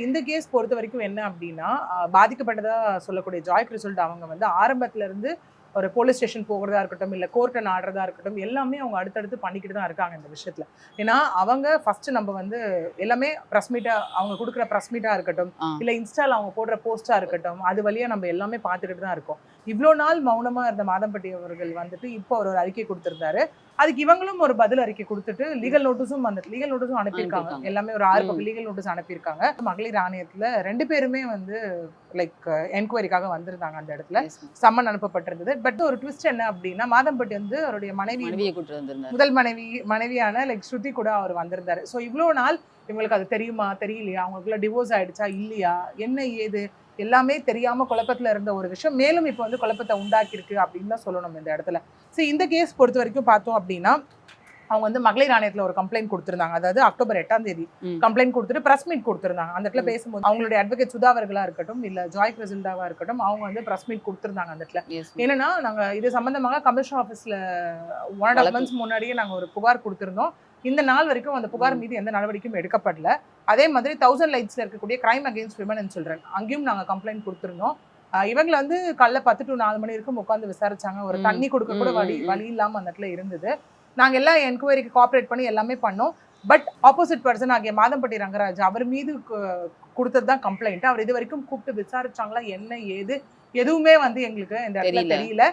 இந்த கேஸ் பொறுத்த வரைக்கும் என்ன அப்படின்னா, பாதிக்கப்பட்டதா சொல்லக்கூடிய ஜாய் கிறிசோல்ட் அவங்க வந்து ஆரம்பத்துல இருந்து ஒரு போலீஸ் ஸ்டேஷன் போகிறதா இருக்கட்டும், இல்ல கோர்ட்ட நாடுறதா இருக்கட்டும், எல்லாமே அவங்க அடுத்தடுத்து பண்ணிக்கிட்டு தான் இருக்காங்க இந்த விஷயத்துல. ஏன்னா, அவங்க ஃபர்ஸ்ட் நம்ம வந்து எல்லாமே பிரஸ் மீட்டா அவங்க குடுக்குற பிரஸ் மீட்டா இருக்கட்டும், இல்ல இன்ஸ்டால அவங்க போடுற போஸ்ட்டா இருக்கட்டும், அது வழியா நம்ம எல்லாமே பார்த்துக்கிட்டு தான் இருக்கோம். இவ்ளோ நாள் மௌனமா இருந்த மாதம்பட்டி அவர்கள் வந்துட்டு இப்போ அவர் ஒரு அறிக்கை குடுத்திருந்தாரு. அதுக்கு இவங்களும் ஒரு பதில் அறிக்கை குடுத்துட்டு லீகல் நோட்டீஸும் அனுப்பியிருக்காங்க. எல்லாமே ஒரு 6 பக்கம் லீகல் நோட்டீஸ் அனுப்பியிருக்காங்க. மகளிர் ஆணையத்துல 2 பேருமே வந்து லைக் என்கொயரிக்காக வந்திருந்தாங்க அந்த இடத்துல. சம்மன் அனுப்பப்பட்டிருந்தது. பட் ஒரு ட்விஸ்ட் என்ன அப்படின்னா, மாதம்பட்டி வந்து அவருடைய மனைவியை கூட்டிட்டு வந்திருந்தார். முதல் மனைவியான லைக் ஸ்ருதி கூட அவர் வந்திருந்தாரு. ஸோ இவ்வளோ நாள் இவங்களுக்கு அது தெரியுமா தெரியலையா, அவங்களுக்குள்ள டிவோர்ஸ் ஆயிடுச்சா இல்லையா, என்ன ஏது எல்லாமே தெரியாம குழப்பத்துல இருந்த ஒரு விஷயம் மேலும் இப்போ வந்து குழப்பத்தை உண்டாக்கியிருக்கு அப்படின்னு தான் சொல்லணும் இந்த இடத்துல. சரி, இந்த கேஸ் பொறுத்த வரைக்கும் பார்த்தோம் அப்படின்னா, அவங்க வந்து மகளிர் ஆணையத்துல ஒரு கம்ப்ளைண்ட் கொடுத்திருந்தாங்க. அதாவது அக்டோபர் 8ஆம் தேதி கம்ப்ளைண்ட் கொடுத்துட்டு பிரஸ் மீட் கொடுத்திருந்தாங்க. அந்த இடத்துல பேசும்போது அவங்களுடைய அட்வொகேட் சுதா அவர்களா இருக்கட்டும், இல்ல ஜாய் கிறிசல்டாவா இருக்கட்டும், அவங்க வந்து பிரஸ் மீட் கொடுத்திருந்தாங்க அந்த இடத்துல. என்னன்னா, நாங்க இது சம்பந்தமாக கமிஷனர் ஆஃபீஸ்ல 1.5 months முன்னாடியே நாங்க ஒரு புகார் கொடுத்திருந்தோம். இந்த நாள் வரைக்கும் அந்த புகார் மீது எந்த நடவடிக்கையும் எடுக்கப்படல. அதே மாதிரி 1000 லைட்ஸ்ல இருக்கக்கூடிய crime against women and children அங்கேயும் நாங்க கம்ப்ளைண்ட் கொடுத்திருந்தோம். இவங்களை வந்து காலைல 10 to 4 மணி வரைக்கும் உட்காந்து விசாரிச்சாங்க. ஒரு தண்ணி கொடுக்க கூட வழி இல்லாம அந்த இடத்துல இருந்தது. நாங்க எல்லாம் என்கொயரிக்கு கோஆப்ரேட் பண்ணி எல்லாமே பண்ணோம். பட் ஆப்போசிட் பர்சன் ஆகிய மாதம்பட்டி ரங்கராஜ் அவர் மீது கொடுத்தது தான் கம்ப்ளைண்ட். அவர் இது வரைக்கும் கூப்பிட்டு விசாரிச்சாங்களா என்ன ஏது எதுவுமே வந்து எங்களுக்கு இந்த இடத்துல தெரியல.